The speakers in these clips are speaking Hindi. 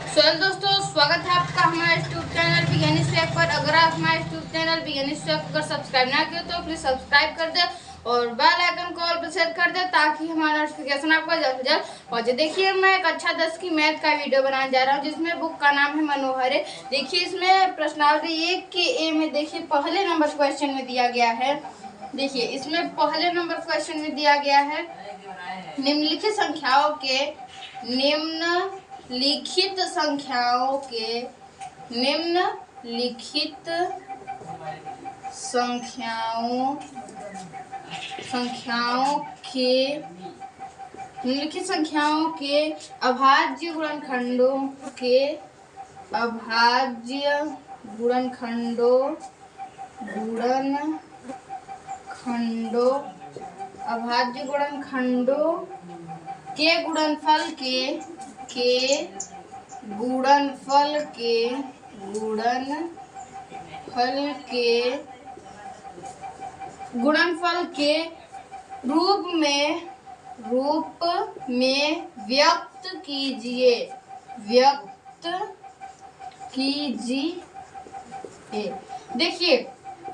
दोस्तों, स्वागत है आपका हमारे यूट्यूब चैनल विज्ञानी स्वैग पर। अगर आप हमारे यूट्यूब चैनल विज्ञानी स्वैग को सब्सक्राइब ना किए तो प्लीज सब्सक्राइब कर दे और बेल आइकन को ऑल पर सेट कर दे ताकि हमारा नोटिफिकेशन आपको जल्द से जल्द पहुंचे। देखिए, मैं एक अच्छा 10 की मैथ का वीडियो बनाने जा रहा हूं जिसमें बुक का नाम है मनोहरे। देखिए, इसमें प्रश्नावली 1 के ए में देखिए पहले नंबर क्वेश्चन में दिया गया है। देखिए, इसमें पहले नंबर क्वेश्चन में दिया गया है निम्नलिखित संख्याओं के निम्नलिखित संख्याओं के निम्नलिखित संख्याओं के अभाज्य गुणनखंडों के गुणनफल के रूप में व्यक्त कीजिए। देखिए,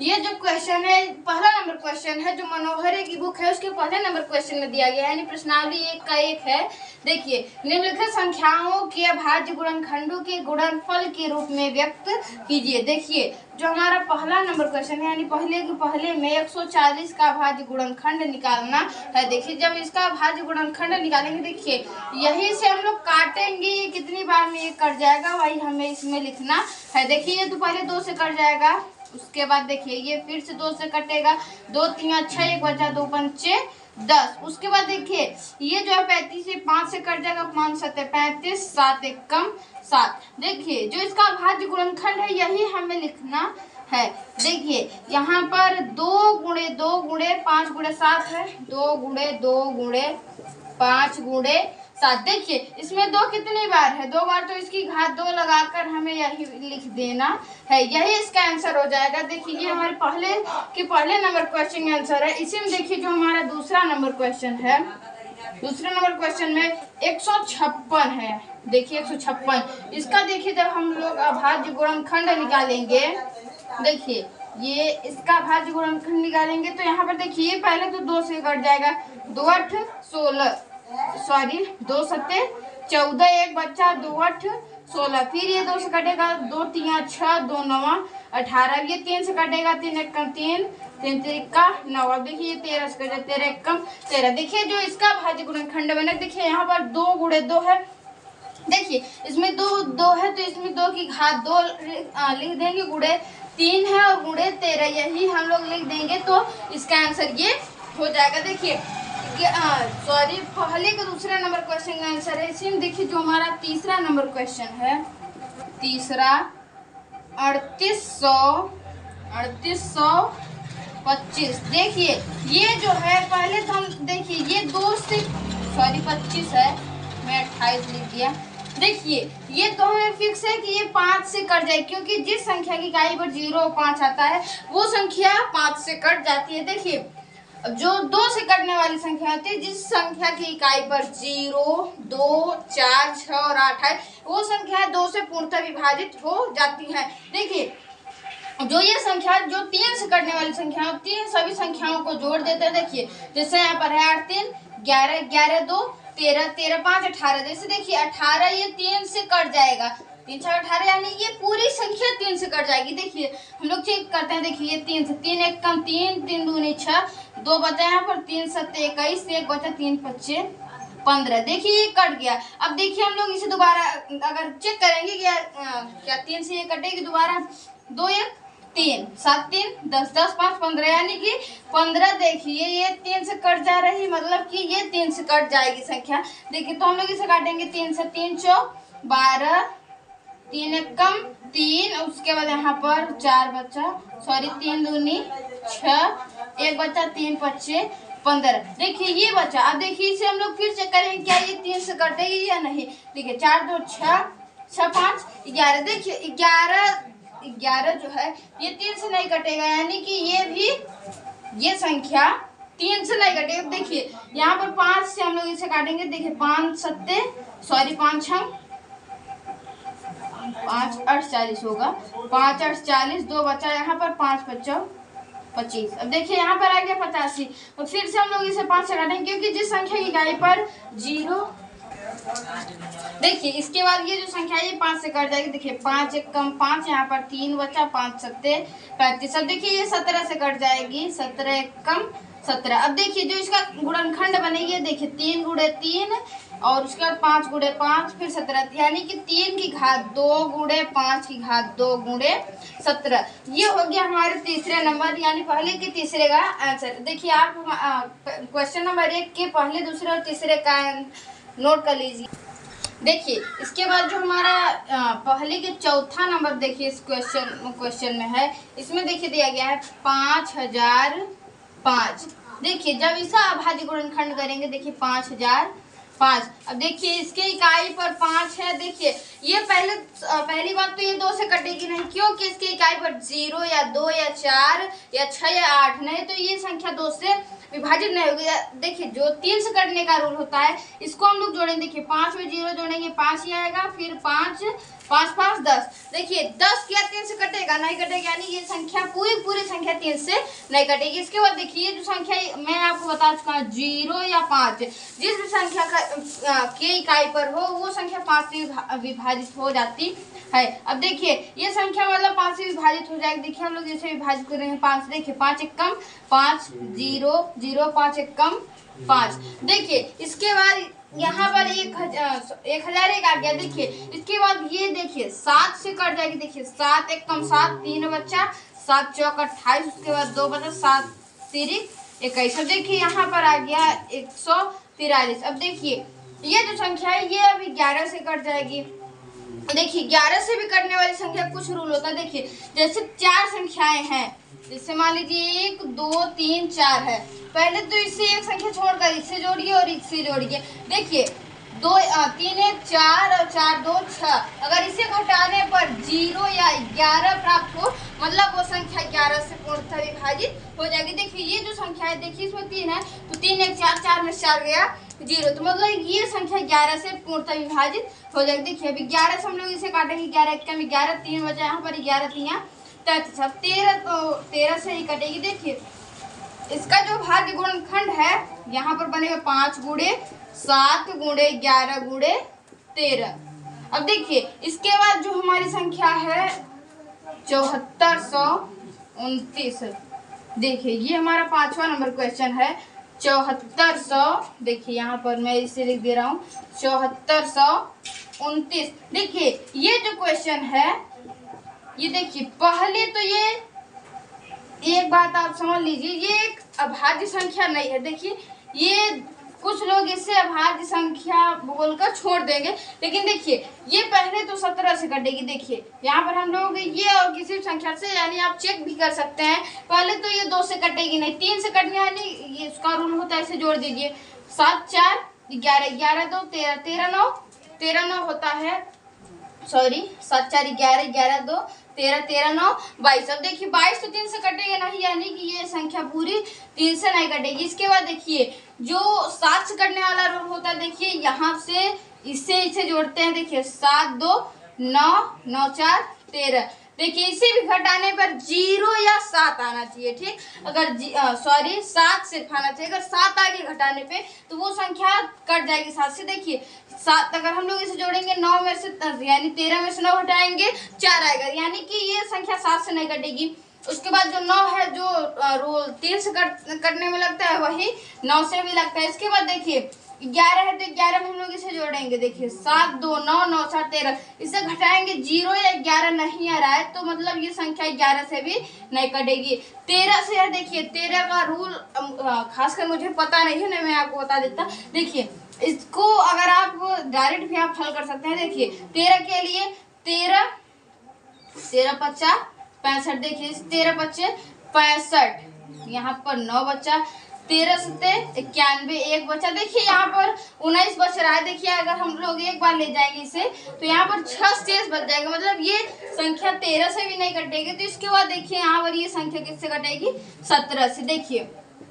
ये जो क्वेश्चन है पहला नंबर क्वेश्चन है जो मनोहरे की बुक है उसके पहले नंबर क्वेश्चन में दिया गया है, यानी प्रश्नावली 1 का 1 है। देखिए, निम्नलिखित संख्याओं के अभाज्य गुणनखंडों के गुणनफल के रूप में व्यक्त कीजिए। देखिए, जो हमारा पहला नंबर क्वेश्चन है यानी पहले में 140 का अभाज्य गुणनखंड निकालना है। देखिए, जब इसका अभाज्य गुणनखंड निकालेंगे, देखिए यही से हम लोग काटेंगे, कितनी बार में ये कट जाएगा वही हमें इसमें लिखना है। देखिए, ये तो पहले 2 से कट जाएगा, उसके बाद देखिए ये फिर से 2 से कटेगा, 2 3 6 1 बचा, 2 5 10। उसके बाद देखिए ये जो है 35 से 5 से कट जाएगा, 5 7 35, 7 1 कम 7। देखिए, जो इसका अभाज्य गुणनखंड है यही हमें लिखना है। देखिए, यहाँ पर 2 गुणे 2 गुणे 5 गुणे 7 है, 2 गुणे 2 गुणे 5 गुणे 7। देखिए, इसमें 2 कितनी बार है, 2 बार, तो इसकी घात 2 लगाकर हमें यही लिख देना है, यही इसका आंसर हो जाएगा। देखिए, ये हमारे पहले नंबर क्वेश्चन का आंसर है। इसी में देखिए जो हमारा दूसरा नंबर क्वेश्चन है, दूसरे नंबर क्वेश्चन में 156 है। देखिए 156, इसका देखिए जब हम लोग अभाज्य गुणनखंड निकालेंगे, देखिए ये इसका अभाज्य गुणनखंड निकालेंगे तो यहाँ पर देखिए पहले तो 2 से कट जाएगा, 2 8 16, सॉरी 2 7 14, 1 बच्चा, 2 8 16। फिर ये 2 से कटेगा, 2 3 6, 2 9 18। ये 3 से कटेगा, 3 1 3 3 3 का 9। अब देखिए ये 13 से कटेगा, 13 1 13। देखिए, जो इसका अभाज्य गुणनखंड बना, देखिए यहाँ पर 2 गुणे 2 है। देखिए, इसमें 2 है तो इसमें 2 की घात 2 लिख देंगे, गुणे 3 है और गुणे 13 यही हम लोग लिख देंगे तो इसका आंसर ये हो जाएगा। देखिए, सॉरी पहले का दूसरा नंबर क्वेश्चन का आंसर है। इसी में देखिए जो हमारा तीसरा नंबर क्वेश्चन है, तीसरा 3825। देखिए, ये जो है पहले तो हम देखिए ये 2 से 25 है, मैं 28 लिख दिया। देखिए, ये तो हमें फिक्स है कि ये 5 से कट जाए, क्योंकि जिस संख्या की इकाई पर 0 और 5 आता है वो संख्या 5 से कट जाती है। देखिए, जो 2 से कटने वाली संख्या होती है, जिस संख्या की इकाई पर 0 2 4 6 और 8 है वो संख्या 2 से पूर्णतः विभाजित हो जाती है। देखिए, जो ये संख्या जो 3 से कटने वाली संख्या होती है, सभी संख्याओं को जोड़ देते हैं। देखिए, जैसे यहाँ पर है 8 3 11 11 2 13 13 5 18। जैसे देखिए 18 ये 3 से कट जाएगा, 3 6 18, यानी ये पूरी संख्या 3 से कट जाएगी। देखिए, हम लोग चेक करते हैं। देखिए, ये 3 से 3 1 कम 3 3 दूनी 6, 2 बचा यहाँ पर, 3 7 21, 1 बचा, 3 5 15। देखिए ये कट गया। अब देखिए हम लोग इसे दोबारा अगर चेक करेंगे क्या 3 से ये कटेगी दोबारा, 2 1 3 7 3 10 10 5 15, यानी कि 15। देखिए ये 3 से कट जा रही, मतलब कि ये 3 से कट जाएगी संख्या। देखिए, तो हम लोग इसे काटेंगे, 3 से 3 4 12, 3 1 कम 3, उसके बाद यहाँ पर 4 बचा, सॉरी 3 दूनी 6, 1 बचा, 3 5 15। देखिए ये बचा। अब देखिए इसे हम लोग फिर चेक करेंगे क्या ये 3 से कटेगी या नहीं। देखिए 4 2 6 6 5 11। देखिए 11 जो है ये 3 से नहीं कटेगा, यानी कि ये भी ये संख्या 3 से नहीं कटेगा। देखिए यहाँ पर 5 से हम लोग इसे काटेंगे। देखिए 5 6 5 48 होगा, 5 48, 2 बचा यहाँ पर, 5 बचा 25। अब देखिए यहाँ पर आ गया 85। तो फिर से हम लोग इसे 5 से काटेंगे क्योंकि जिस संख्या की इकाई पर 0, देखिए इसके बाद ये जो संख्या है ये 5 से कट जाएगी। देखिए 5 एक कम 5, यहाँ पर 3 बचा, 5 सत्ते 35। अब देखिए ये 17 से कट जाएगी, 17 एक कम 17। अब देखिए जो इसका गुणनखंड बनेगी, देखिए 3 गुणे 3 और उसके बाद 5 गुणे 5 फिर 17, यानी कि 3 की घात 2 गुणे 5 की घात 2 गुणे 17। ये हो गया हमारे तीसरे नंबर यानी पहले के तीसरे का आंसर। देखिए आप क्वेश्चन नंबर 1 के पहले, दूसरे और तीसरे का नोट कर लीजिए। देखिए इसके बाद जो हमारा पहले के चौथा नंबर देखिए इस क्वेश्चन में है, इसमें देखिए दिया गया है 5005। देखिए जब इसका अभाज्य गुणनखंड करेंगे, देखिए 5005। अब देखिए इसके इकाई पर 5 है। देखिए ये पहली बात तो ये 2 से कटेगी नहीं, क्योंकि इसके इकाई पर 0 या 2 या 4 या 6 या 8 नहीं, तो ये संख्या 2 से विभाजित नहीं होगी। देखिए जो 3 से कटने का रूल होता है, इसको हम लोग जोड़ेंगे। देखिए 5 में 0 जोड़ेंगे, 5 ही आएगा, फिर 5 5 5 10। देखिए 10 क्या 3 से कटेगा? नहीं कटेगा, यानी ये संख्या पूरी संख्या 3 से नहीं कटेगी। इसके बाद देखिए जो संख्या मैं आपको बता चुका हूँ 0 या 5, जिस भी संख्या के इकाई पर हो वो संख्या 5 से विभाजित हो जाती है। अब देखिए ये संख्या मतलब 5 से विभाजित हो जाएगी। देखिए हम लोग जैसे विभाजित कर रहे हैं 5, देखिए 5 एक कम 5 0 0, 5 एक कम 5। देखिए इसके बाद यहाँ पर 1001 आ गया। देखिए इसके बाद ये देखिए 7 से कट जाएगी। देखिए 7 एक कम 7, 3 बच्चा, 7 चौक 28, उसके बाद 2 बचा, 7 तिरिक 21। अब देखिए यहाँ पर आ गया 143। अब देखिए ये जो संख्या है ये अभी 11 से कट जाएगी। देखिए 11 से भी कटने वाली संख्या कुछ रूल होता है। देखिए जैसे 4 संख्याएं हैं, जैसे मान लीजिए 1 2 3 4 है, पहले तो इससे एक संख्या छोड़कर इससे जोड़िए और इससे जोड़िए। देखिए 2 3 1 4 और 4 2 6, अगर इसे घटाने पर 0 या 11 प्राप्त हो, मतलब वो संख्या 11 से पूर्णतः विभाजित हो जाएगी। देखिए ये जो संख्या है, देखिए इसमें 3 है तो 3 1 4, 4 में 4 गया 0, तो मतलब ये संख्या 11 से पूर्णतः विभाजित हो जाएगी। देखिए अभी 11 से हम लोग इसे काटेंगे, 11 एक कम 11, 3 बचा, यहाँ पर 11 3 33। अब 13 तो 13 से ही कटेगी। देखिए इसका जो भाज्य गुणनखंड है यहाँ पर बनेगा 5 गुणे 7 गुणे 11 गुणे 13। अब देखिए इसके बाद जो हमारी संख्या है 7429। देखिए ये हमारा 5वां नंबर क्वेश्चन है 7400। देखिए यहाँ पर मैं इसे लिख दे रहा हूँ 7429। देखिए ये जो क्वेश्चन है ये देखिए पहले तो ये एक बात आप समझ लीजिए, ये एक अभाज्य संख्या नहीं है। देखिए ये कुछ लोग इससे अभाज्य संख्या बोलकर छोड़ देंगे, लेकिन देखिए ये पहले तो 17 से कटेगी। देखिए यहाँ पर हम लोग ये और किसी भी संख्या से, यानी आप चेक भी कर सकते हैं, पहले तो ये 2 से कटेगी नहीं, 3 से कटने वाली ये इसका रूल होता है, इसे जोड़ दीजिए। 7 4 11, 11 2 13, 13 9, 13 9 होता है, सॉरी 7 4 11, 11 2 13, 13 9 22। अब देखिए 22 तो 3 से कटेगा नहीं, यानी कि ये संख्या पूरी 3 से नहीं कटेगी। इसके बाद देखिए जो 7 से कटने वाला रूल होता है, देखिए यहाँ से इसे जोड़ते हैं। देखिए 7 2 9 9 4 13। देखिए इसे भी घटाने पर 0 या 7 आना चाहिए, ठीक। अगर 7 सिर्फ आना चाहिए, अगर 7 आगे घटाने पे तो वो संख्या कट जाएगी 7 से। देखिए 7 अगर हम लोग इसे जोड़ेंगे 9 में से, यानी 13 में से 9 घटाएंगे 4 आएगा, यानी कि ये संख्या 7 से नहीं कटेगी। उसके बाद जो 9 है जो रूल 3 से कटने में लगता है वही 9 से भी लगता है। इसके बाद देखिए 11 है तो 11 में हम लोग इसे जोड़ेंगे। देखिए 7 2 9 9 4 13, इसे घटाएंगे 0 या 11 नहीं आ रहा है, तो मतलब ये संख्या 11 से भी नहीं कटेगी। 13 से है, देखिए 13 का रूल खासकर मुझे पता नहीं है ना, मैं आपको बता देता। देखिए इसको अगर आप डायरेक्ट भी आप हल कर सकते हैं। देखिए 13 के लिए 13 13 50 65। देखिए 13 बच्चे 65, यहाँ पर 9 बच्चा, 13 सत्ते 91, 1 बचा। देखिए यहाँ पर 19 बच रहा है। देखिए अगर हम लोग एक बार ले जाएंगे इसे तो यहाँ पर 6 शेष बच जाएंगे, मतलब ये संख्या 13 से भी नहीं कटेगी। तो इसके बाद देखिए यहाँ पर ये संख्या किससे कटेगी? 17 से। देखिए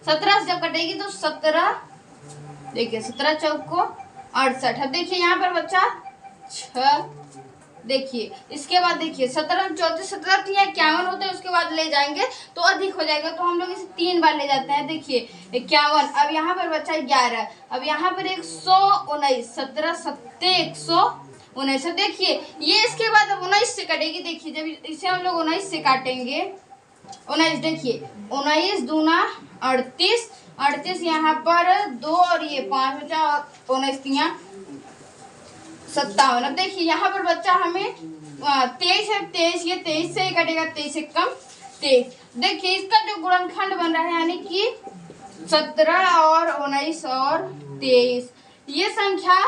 17 से जब कटेगी तो 17, देखिए 17 चौक को 68। अब देखिए यहाँ पर बच्चा 6 देखिए इसके बाद देखिए 17 34 17 51 होते हैं, उसके बाद ले जाएंगे तो अधिक हो जाएगा, तो हम लोग इसे 3 बार ले जाते हैं। देखिए 51, अब यहाँ पर बचा 11, अब यहाँ पर 119, 17 सत्ते 119। देखिए ये इसके बाद अब 19 से कटेगी। देखिए जब इसे हम लोग 19 से काटेंगे, 19 देखिए 19 दूना 38, 38 यहाँ पर 2 और ये 5 बचा, 19 तिया 57। अब देखिए यहाँ पर बच्चा हमें 23 है, 23 ये 23 से ही कटेगा, 23 से कम 23। देखिए इसका जो गुणनखंड बन रहा है यानी कि 17 और 19 और 23, ये संख्या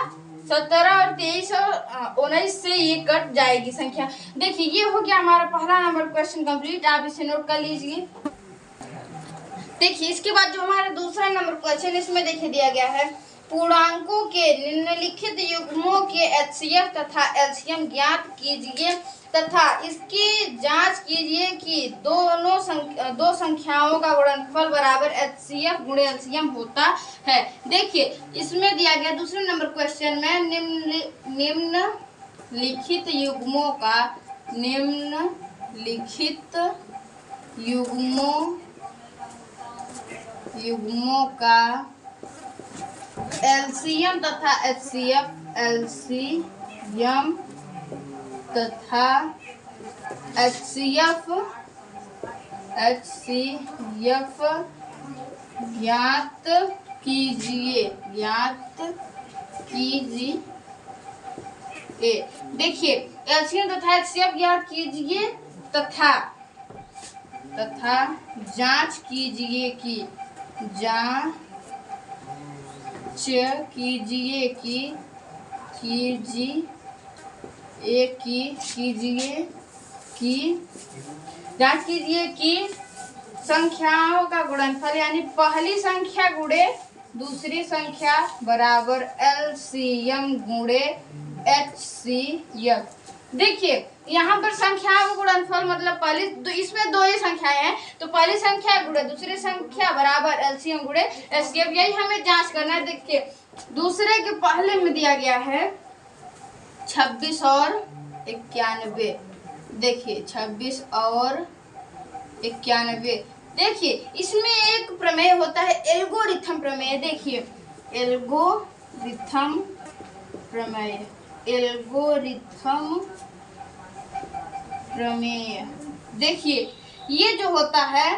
17 और 23 और 19 से ये कट जाएगी संख्या। देखिए ये हो गया हमारा पहला नंबर क्वेश्चन कंप्लीट, आप इसे नोट कर लीजिए। देखिए इसके बाद जो हमारा दूसरा नंबर क्वेश्चन, इसमें देखिए दिया गया है पूर्णांकों के निम्नलिखित युग्मों के एचसीएफ तथा एलसीएम ज्ञात कीजिए तथा इसकी जांच कीजिए कि दो संख्याओं का गुणनफल बराबर एचसीएफ गुणे एलसीएम होता है। देखिए इसमें दिया गया दूसरे नंबर क्वेश्चन में निम्नलिखित युग्मों का एलसीएम तथा एचसीएफ, एलसीएम तथा एचसीएफ ज्ञात कीजिए। देखिए एलसीएम तथा एचसीएफ ज्ञात कीजिए तथा जांच कीजिए कि संख्याओं का गुणनफल यानी पहली संख्या गुणे दूसरी संख्या बराबर एलसीएम गुणे एचसीएफ। देखिए यहाँ पर संख्याओं का गुणनफल मतलब पहली इसमें दो ही संख्याएं हैं, तो पहली संख्या गुणे दूसरी संख्या बराबर एलसीएम गुणे एचसीएफ, यही हमें जांच करना है। देखिए दूसरे के पहले में दिया गया है 26 और 91। देखिए 26 और 91। देखिए इसमें एक प्रमेय होता है एल्गोरिथम प्रमेय। देखिए एल्गोरिथम प्रमेय। देखिए ये जो होता है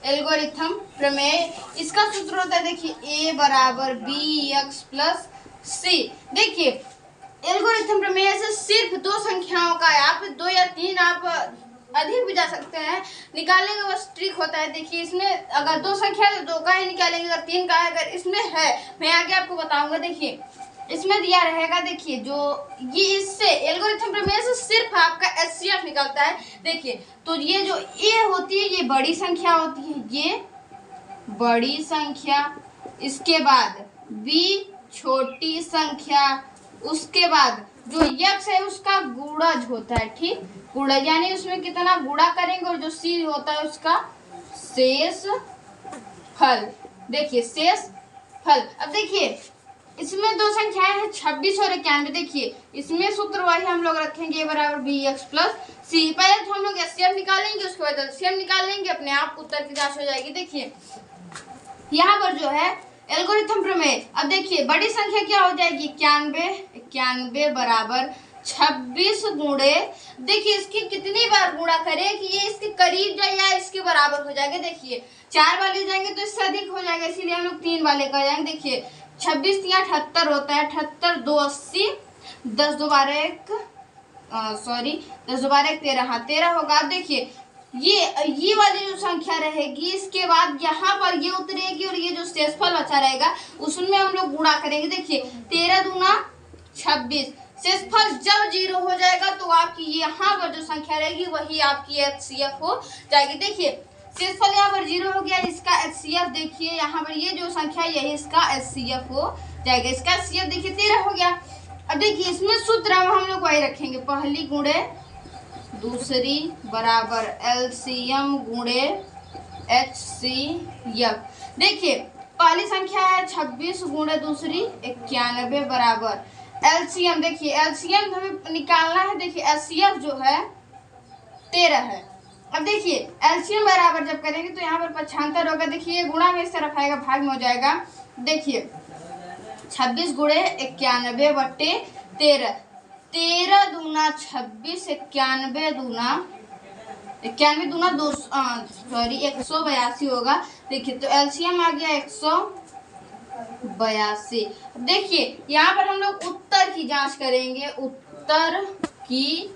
एल्गोरिथम प्रमेय, इसका सूत्र होता है देखिए a बराबर bx प्लस c। देखिए एल्गोरिथम प्रमेय से सिर्फ दो संख्याओं का है, आप 2 या 3 आप अधिक भी जा सकते हैं, निकालने का बस ट्रिक होता है। देखिए इसमें अगर 2 संख्या है तो 2 का ही निकालेंगे, अगर 3 का है, अगर इसमें है मैं आगे आपको बताऊंगा। देखिए इसमें दिया रहेगा, देखिए जो ये इससे एल्गोरिथम प्रमेय से सिर्फ आपका एचसीएफ निकलता है। देखिए तो ये जो ए होती है ये बड़ी संख्या होती है, ये बड़ी संख्या, इसके बाद बी छोटी संख्या, उसके बाद जो यक्स है उसका गुणज होता है, ठीक, गुणज यानी उसमें कितना गुणा करेंगे, और जो सी होता है उसका शेष फल। देखिए शेष फल। अब देखिए इसमें दो संख्याएं हैं 26 और 91। देखिए इसमें सूत्र वही हम लोग रखेंगे बराबर bx प्लस c। पहले तो हम लोग एचसीएफ निकालेंगे, उसके बाद एलसीएम निकालेंगे, अपने आप उत्तर की जांच हो जाएगी। देखिए यहाँ पर जो है एल्गोरिथम प्रमेय, अब देखिए बड़ी संख्या क्या हो जाएगी 91 बराबर 26 गुणे, देखिए इसकी कितनी बार गुणा करें कि ये इसके करीब जाए या इसके बराबर हो जाएगा। देखिए 4 बार ले जाएंगे तो इससे अधिक हो जाएगा, इसीलिए हम लोग 3 बार लेकर जाएंगे। देखिए 26 या 78 होता है, 78 2 80, 10 2 12 1 10 2 12 1 13, हाँ 13 होगा। अब देखिए ये वाली जो संख्या रहेगी इसके बाद यहाँ पर ये उतरेगी और ये जो शेषफल बचा रहेगा उसमें हम लोग गुणा करेंगे। देखिए 13 दूना 26, शेषफल जब 0 हो जाएगा तो आपकी यहाँ पर जो संख्या रहेगी वही आपकी एचसीएफ हो जाएगी। देखिए शेषफल यहाँ पर 0 हो गया, इसका एचसीएफ देखिए यहाँ पर ये जो संख्या यही इसका एचसीएफ हो जाएगा, इसका एचसीएफ देखिए 13 हो गया। अब देखिए इसमें सूत्र हम लोग वही रखेंगे, पहली गुणे दूसरी बराबर एलसीएम गुणे एचसीएफ। देखिए पहली संख्या है 26 गुणे दूसरी 91 बराबर एलसीएम देखिए, एलसीएम हमें निकालना है। देखिए एचसीएफ जो है 13 है। अब देखिए एलसीएम बराबर जब करेंगे तो यहाँ पर पक्षांतर होगा। देखिए गुणा में इस तरफ आएगा, भाग में हो जाएगा। देखिए 26 गुणे 91 बट्टे 13, 13 दूना 26, 91 दूना 182 होगा। देखिए तो एलसीएम आ गया 182। देखिए यहाँ पर हम लोग उत्तर की जांच करेंगे, उत्तर की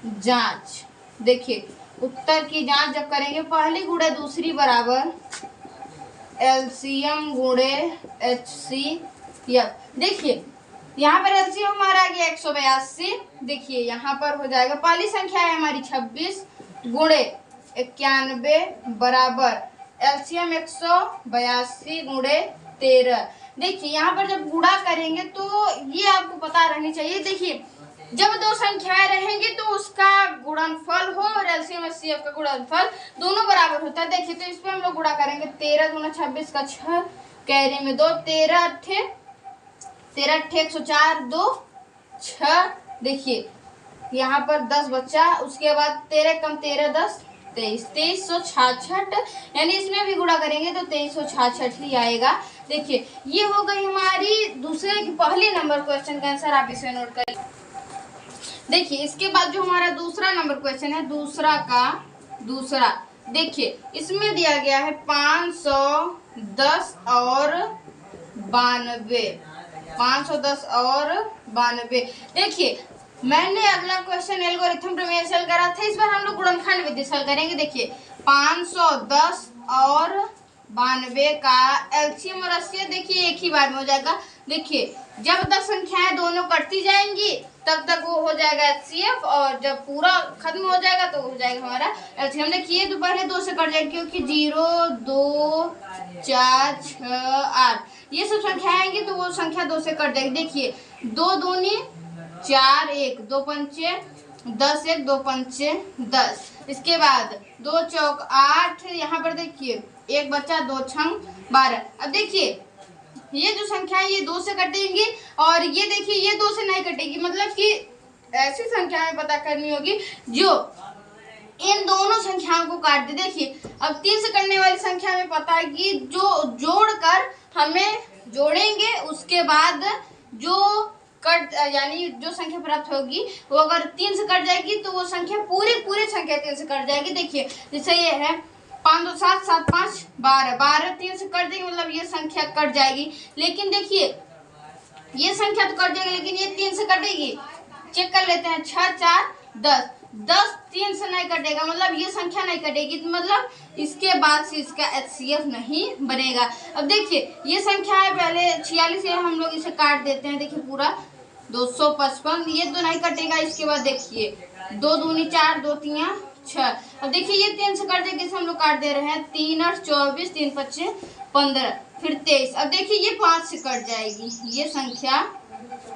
जांच। देखिए उत्तर की जांच जब करेंगे, पहली गुणे दूसरी बराबर एलसीएम गुणे एचसीएफ। देखिए यहाँ पर एलसीएम हमारा आ गया 182। देखिए यहाँ पर हो जाएगा, पहली संख्या है हमारी 26 गुणे 91 बराबर एलसीएम 182 गुणे 13। देखिए यहाँ पर जब गुणा करेंगे तो ये आपको पता रहनी चाहिए। देखिए जब दो संख्याएं रहेंगी तो उसका गुणनफल हो और एलसीएम एचसीएफ का गुणनफल दोनों बराबर होता है। देखिए तो इस पे हम लोग गुणा करेंगे, 13 दूना 26 का 6, कैरी में 2, 13 अट्ठे 104, 2 6। देखिए यहाँ पर 10 बच्चा, उसके बाद 13 कम 13 10 23, 2366। यानी इसमें भी गुणा करेंगे तो 2366 ही आएगा। देखिए ये हो गई हमारी दूसरे की पहले नंबर क्वेश्चन का आंसर, आप इसे नोट करिए। देखिए इसके बाद जो हमारा दूसरा नंबर क्वेश्चन है, दूसरा देखिए इसमें दिया गया है 510 और 92, 510 और 92। देखिए मैंने अगला क्वेश्चन एल्गोरिथम प्रमेय से हल करा था, इस बार हम लोग गुणनखंड विधि से हल करेंगे। देखिए 510 और 92 का एलसीएम और एचसीएफ देखिए एक ही बार में हो जाएगा। देखिए जब तक संख्याएं दोनों कटती जाएंगी तब तक वो हो जाएगा एचसीएफ, और जब पूरा खत्म हो जाएगा तो हो जाएगा हमारा एलसीएम। हमने किए तो पहले 2 से कट जाएगी, क्योंकि 0 2 4 6 8 ये सब संख्याएं आएंगी तो वो संख्या 2 से कट जाएगी। देखिए 2 दूनी 4, 1 2 पंचे 10, 1 2 पंचे 10। इसके बाद 2 चौक 8, यहाँ पर देखिए एक बच्चा 2 छंग 12। अब देखिए ये जो संख्या है ये 2 से कटेगी, और ये देखिए ये 2 से नहीं कटेगी। मतलब कि ऐसी संख्या में पता करनी होगी जो इन दोनों संख्याओं को काट दे। देखिए अब 3 से कटने वाली संख्या में पता है कि जो जोड़कर हमें जोड़ेंगे उसके बाद जो कट यानी जो संख्या प्राप्त होगी वो अगर 3 से कट जाएगी तो वो संख्या पूरी संख्या 3 से कट जाएगी। देखिए जैसे ये है 5 2 7 7 5 12, 12 3 से कट देंगे, मतलब ये संख्या कट जाएगी। लेकिन देखिए ये संख्या तो कट जाएगी, लेकिन ये 3 से कटेगी। चेक कर लेते हैं, 6 4 10, 10 3 से नहीं कटेगा, मतलब ये संख्या नहीं कटेगी, मतलब इसके बाद से इसका एचसीएफ नहीं बनेगा। अब देखिए ये संख्या है पहले 46 है, हम लोग इसे काट देते हैं। देखिए पूरा 255, ये तो नहीं कटेगा। इसके बाद देखिए 2 दूनी 4, 2 3 6। अब देखिए ये 3 से कट जाएगी, इसे हम लोग काट दे रहे हैं। 3 8 24, 3 5 15, फिर 23। अब देखिए ये 5 से कट जाएगी, ये संख्या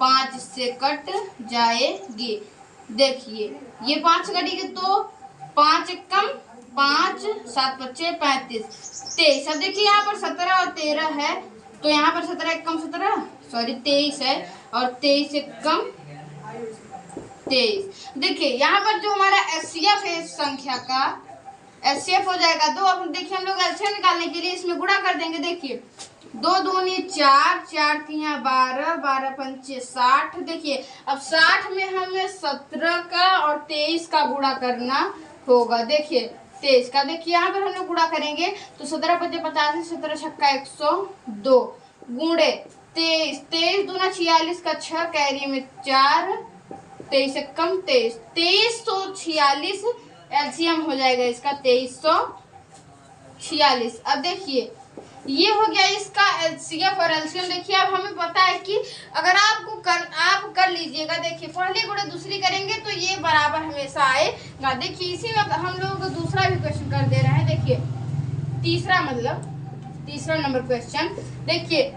5 से कट जाएगी। देखिए ये 5 से कटेगी तो 5 कम 5 7 5 35 23। अब देखिए यहाँ पर 17 और 13 है, तो यहाँ पर 17 कम 17 सॉरी 23 है, और 23 से कम 23। देखिए यहाँ पर जो हमारा एचसीएफ है इस संख्या का एचसीएफ हो जाएगा 2। अब देखिए हम लोग एलसीएम निकालने के लिए इसमें गुणा कर देंगे। देखिए 2 दूनी 4, 4 3 12, 12 पंचे 60। देखिए अब 60 में हमें 17 का और 23 का गुणा करना होगा। देखिए 23 का, देखिए यहाँ पर हम लोग गुणा करेंगे तो 17 पंचे 50, 17 छक्का 102 गुणे 23, 23 दूना 46 का 6, कैरी में 4, 23 से कम 23, 2346 एलसीएम हो जाएगा इसका 2346। अब देखिए ये हो गया इसका एचसीएफ और एलसीएम। देखिए अब हमें पता है कि अगर आप कर लीजिएगा। देखिए पहली गुणे दूसरी करेंगे तो ये बराबर हमेशा आएगा। देखिए इसी वक्त हम लोग दूसरा भी क्वेश्चन कर दे रहे हैं। देखिए तीसरा नंबर क्वेश्चन। देखिए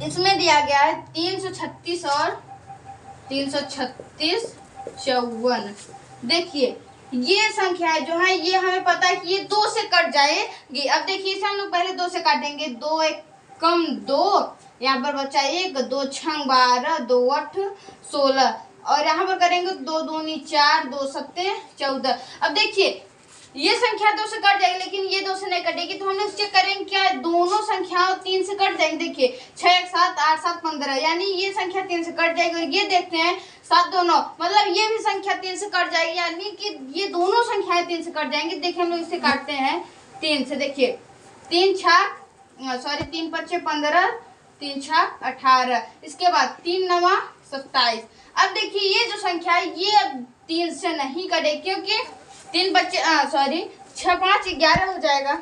इसमें दिया गया है 336 और 336 54। देखिए ये संख्याएं जो है ये हमें पता है कि ये 2 से कट जाएगी। अब देखिए इसे हम लोग पहले 2 से काटेंगे, 2 1 कम 2, यहाँ पर बचा 1, 2 छंग 12, 2 8 16 और यहाँ पर करेंगे 2 दूनी 4, 2 सत्ते 14। अब देखिए ये संख्या 2 से कट जाएगी, लेकिन ये 2 से नहीं कटेगी, तो हम लोग चेक करेंगे क्या दोनों संख्याओं 3 से कट जाएंगी। देखिए 6 1 7 8 7 15, यानी ये संख्या 3 से कट जाएगी। और ये देखते हैं 7 2 9, मतलब ये भी संख्या 3 से कट जाएगी, यानी कि ये दोनों संख्याएं 3 से कट जाएंगी। देखिए हम लोग इसे काटते हैं 3 से। देखिए 3 5 15, 3 6 18, इसके बाद 3 9 27। अब देखिए ये जो संख्या है ये अब 3 से नहीं कटेगी, क्योंकि 6 5 11 हो जाएगा।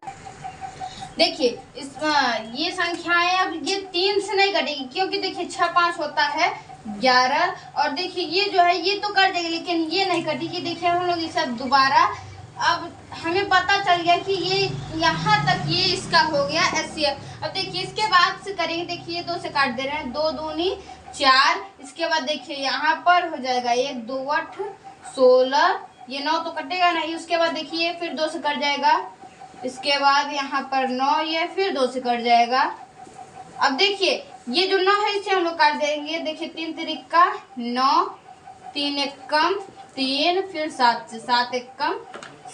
देखिए इस ये संख्याएं अब ये 3 से नहीं कटेगी, क्योंकि देखिए 6 5 होता है 11, और देखिए ये जो है ये तो कट जाएगी, लेकिन ये नहीं कटेगी। देखिए हम लोग इसे दोबारा, अब हमें पता चल गया कि ये यहाँ तक ये इसका हो गया HCF। अब देखिए इसके बाद से करेंगे, देखिए 2 से काट दे रहे हैं, 2 दूनी 4, इसके बाद देखिए यहाँ पर हो जाएगा 1 2 8 16, ये 9 तो कटेगा नहीं। उसके बाद देखिए फिर 2 से कट जाएगा, इसके बाद यहाँ पर 9, ये फिर 2 से कट जाएगा। अब देखिए ये जो 9 है इसे हम लोग काट देंगे। देखिए 3 तिरिका 9, 3 एकम 3, फिर 7 से 7 एकम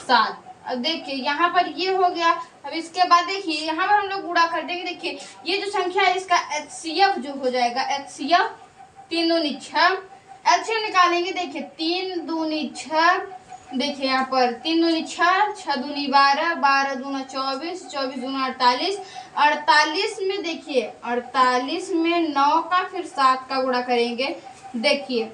7। अब देखिए यहाँ पर ये हो गया। अब इसके बाद देखिए यहाँ पर हम लोग गुणा कर देंगे। देखिए ये जो संख्या है इसका HCF जो हो जाएगा, HCF 3 दूनी 6, एलसीएम निकालेंगे। देखिए 3 दूनी 6, देखिए यहाँ पर 3 दूनी 6, 6 दूनी 12, 12 दूना 24, 24 दूना 48, 48 में देखिए 48 में 9 का फिर 7 का गुणा करेंगे। देखिए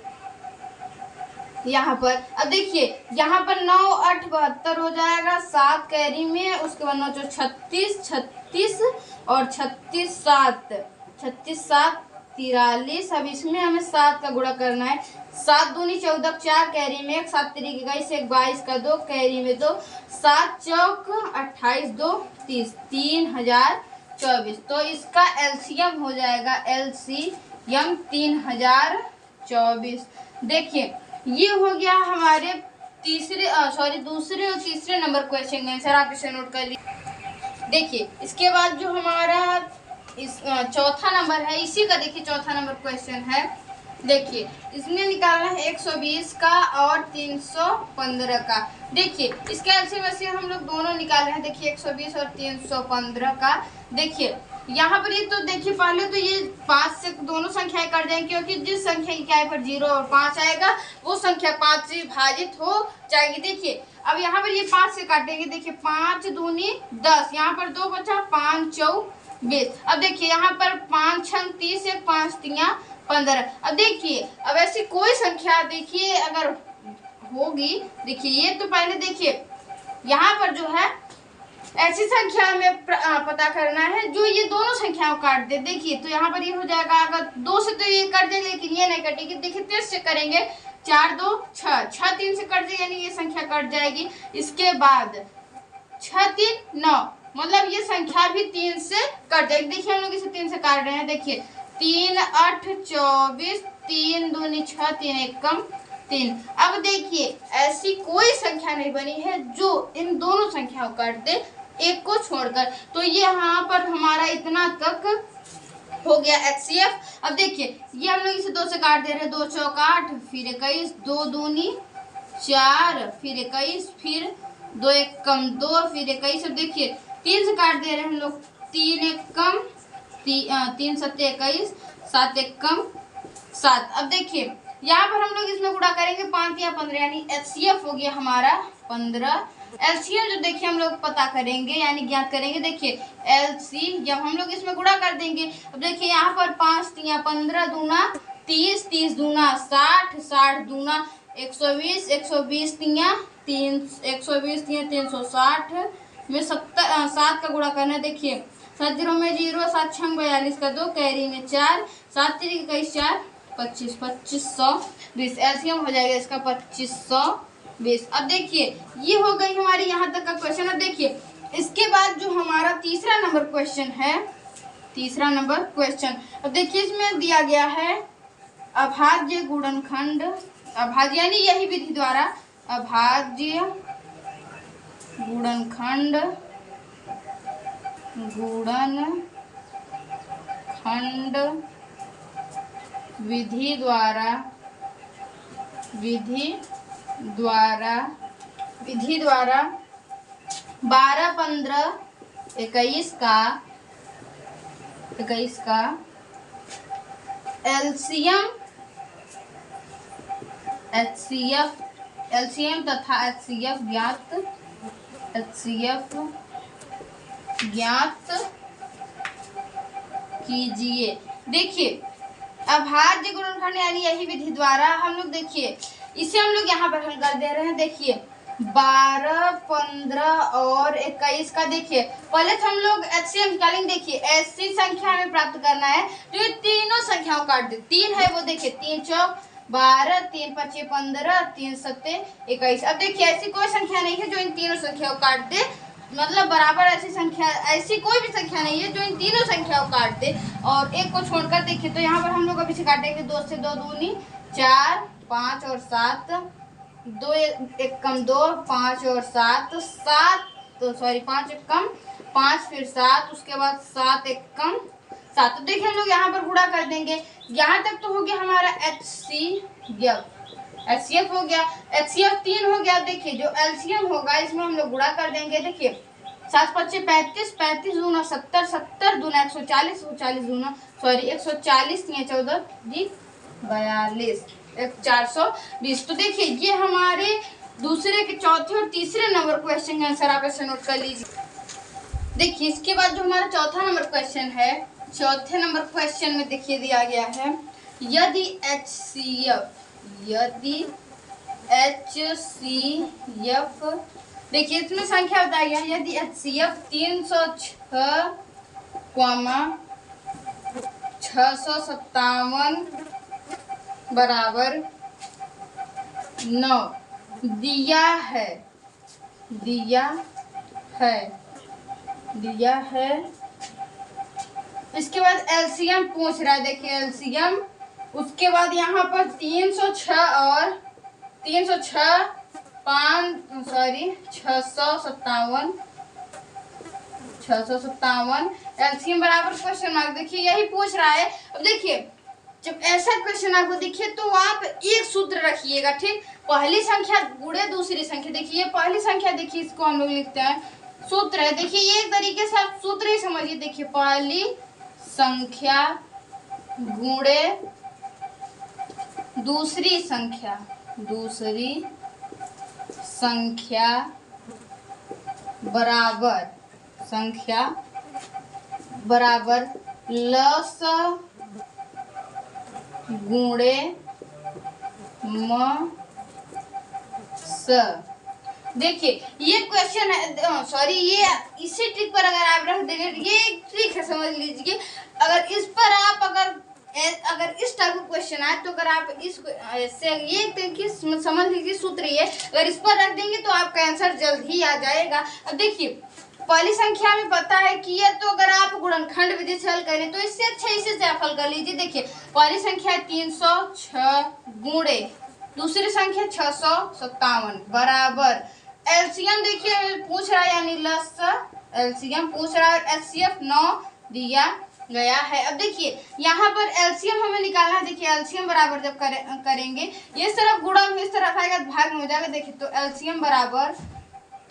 यहाँ पर, अब देखिए यहाँ पर 9 8 72 हो जाएगा, 7 कैरी में, उसके बाद 9 4 36, 36 और 36 7, 36 7 43। अब इसमें हमें 7 का गुणा करना है। 7 दूनी 14, 4 कैरी में 1, 7 3 21, 1 22 का 2 कैरी में 2, 7 चौक 28, 2 30, 3024। तो इसका एलसीएम हो जाएगा LCM 3024। देखिए ये हो गया हमारे दूसरे और तीसरे नंबर क्वेश्चन का आंसर। आप इसे नोट कर लीजिए। देखिए इसके बाद जो हमारा इस चौथा नंबर है, इसी का देखिए चौथा नंबर क्वेश्चन है। देखिए इसमें निकालना है 120 का और 315 का। देखिए इसके एलसीएम हम लोग दोनों निकाल रहे हैं। देखिए 120 और 315 का। देखिए यहाँ पर ये तो देखिए पहले तो ये 5 से दोनों संख्याएं कट जाएंगी, क्योंकि जिस संख्या की क्या पर 0 और 5 आएगा वो संख्या 5 से विभाजित हो जाएगी। देखिए अब यहाँ पर ये 5 से काटेंगे। देखिए 5 दूनी 10, यहाँ पर 2 बचा, 5 चौक 20। अब देखिए यहाँ पर 5 छंग 30, 5 तिया 15। अब देखिए अब ऐसी कोई संख्या देखिए अगर होगी, देखिए ये तो पहले देखिए यहाँ पर जो है ऐसी संख्या में पता करना है जो ये दोनों संख्याओं काट दे। देखिए तो यहाँ पर ये हो जाएगा, अगर 2 से तो ये कट जाएगी, लेकिन ये नहीं कटेगी। देखिए 3 से करेंगे, 4 2 6, 6 3 से कट जाएगी, यानी ये संख्या कट जाएगी। इसके बाद 6 3 9, मतलब ये संख्या भी 3 से कट जाएगी। देखिए हम लोग इसे 3 से काट रहे हैं। देखिए 3 8 24, 3 दूनी 6, 3 एकम 3। अब देखिए ऐसी कोई संख्या नहीं बनी है जो इन दोनों संख्याओं काट दे एक को छोड़कर। तो ये यहाँ पर हमारा इतना तक हो गया HCF। अब देखिए ये हम लोग इसे 2 से काट दे रहे हैं। 2 चौक 8, फिर 21, 2 दूनी 4, फिर 21, फिर 2 एकम 2, फिर 21। अब देखिए 3 से काट दे रहे हैं हम लोग। 3 एकम 3 7 21, 7 एकम 7। अब देखिए यहाँ पर हम लोग इसमें गुणा करेंगे 5 या 15, यानी HCF हो गया हमारा 15। LCM जो देखिए हम लोग पता करेंगे यानी ज्ञात करेंगे। देखिए LCM जब हम लोग इसमें गुणा कर देंगे। अब देखिए यहाँ पर 5 तिया 15 दूना 30, 30 दूना 60, 60 दूना 120, 120 तिया 3, 120 तिया 360 में 7 का गुणा करना। देखिए 7 0 में 0, 7 6 42 का 2 कैरी में 4, 7 3 21 4 25, 2520। एलसीएम हो जाएगा इसका 2520। अब देखिए ये हो गई हमारी यहाँ तक का क्वेश्चन। अब देखिए इसके बाद जो हमारा तीसरा नंबर क्वेश्चन है, तीसरा नंबर क्वेश्चन, अब देखिए इसमें दिया गया है अभाज्य गुणनखंड, अभाज्य यानी यही विधि द्वारा अभाज्य गुणनखंड खंड विधि द्वारा 12, 15, 21 का एलसीएम तथा एचसीएफ ज्ञात कीजिए। देखिए अभाज्य गुणनखंड यानी यही विधि द्वारा हम लोग, देखिए इसे हम लोग यहाँ पर हल कर दे रहे हैं। देखिए 12, 15 और 21 का, देखिए पहले तो हम लोग एचसीएफ निकालेंगे। देखिए ऐसी संख्या हमें प्राप्त करना है तो ये तीनों संख्याओं काट दे। 3 है वो, देखिए 3 चौक 12, 3 पचे 15, 3 सत्ते 21। अब देखिए ऐसी कोई संख्या नहीं है जो इन तीनों संख्याओं काट दे, मतलब बराबर ऐसी कोई भी संख्या नहीं है जो इन तीनों संख्याओं काट दे और एक को छोड़कर। देखिए तो यहाँ पर हम लोग अभी से काटेंगे। 2 से 2 दूनी 4, 5 और 7, 2 एक कम 2, 5 और 7, 5 एक कम 5, फिर 7, उसके बाद 7 एक कम 7। तो देखिए हम लोग यहाँ पर गुणा कर देंगे। यहाँ तक तो हो गया हमारा एचसीएफ हो गया, एचसीएफ 3 हो गया। देखिए जो एलसीएम होगा इसमें हम लोग गुणा कर देंगे। देखिए 7 पच्चे 35, 35 दूना 70, 70 दूना 140, 140 14 जी 42, 420। तो देखिए ये हमारे दूसरे के चौथे और तीसरे नंबर क्वेश्चन का आंसर आप ऐसे नोट कर लीजिए। देखिए इसके बाद जो हमारा चौथा नंबर क्वेश्चन है, चौथे नंबर क्वेश्चन में देखिए दिया गया है यदि एचसीएफ, देखिए इसमें संख्या बताई गई है। यदि एचसीएफ 306,657 बराबर 9 दिया है। इसके बाद एलसीएम पूछ रहा है। देखिए एलसीएम, उसके बाद यहाँ पर 306 और 657 एलसीएम बराबर क्वेश्चन मार्क। देखिए यही पूछ रहा है। अब देखिए जब ऐसा क्वेश्चन आपको दिखे तो आप एक सूत्र रखिएगा, ठीक। पहली संख्या गुणे दूसरी संख्या। देखिए ये पहली संख्या, देखिए इसको हम लोग लिखते हैं सूत्र है। देखिए ये एक तरीके से आप सूत्र ही समझिए। देखिए पहली संख्या गुणे दूसरी संख्या बराबर लस गुणे म स। देखिए ये क्वेश्चन है, ये इसी ट्रिक पर अगर आप रख देंगे, ये एक ट्रिक है समझ लीजिए। अगर इस पर आप अगर इस टाइप का क्वेश्चन आए तो अगर आप इससे ये तरीके समझ लीजिए, सूत्र ये अगर इस पर रख देंगे तो आपका आंसर जल्द ही आ जाएगा। अब देखिए पहली संख्या में पता है कि ये, तो अगर आप गुणनखंड विधि से हल करें तो इससे अच्छा इसे से आप हल कर लीजिए। देखिए पहली संख्या 306 गुणे दूसरी संख्या 657 बराबर एलसीएम। देखिए पूछ रहा है यानी लस एलसीएम पूछ रहा है। एचसीएफ 9 दिया गया है। अब देखिए यहाँ पर एलसीएम हमें निकालना है। देखिए एलसीएम बराबर जब करेंगे ये तरफ गुणा में इस तरफ आएगा तो भाग में हो जाएगा। देखिए तो एलसीएम बराबर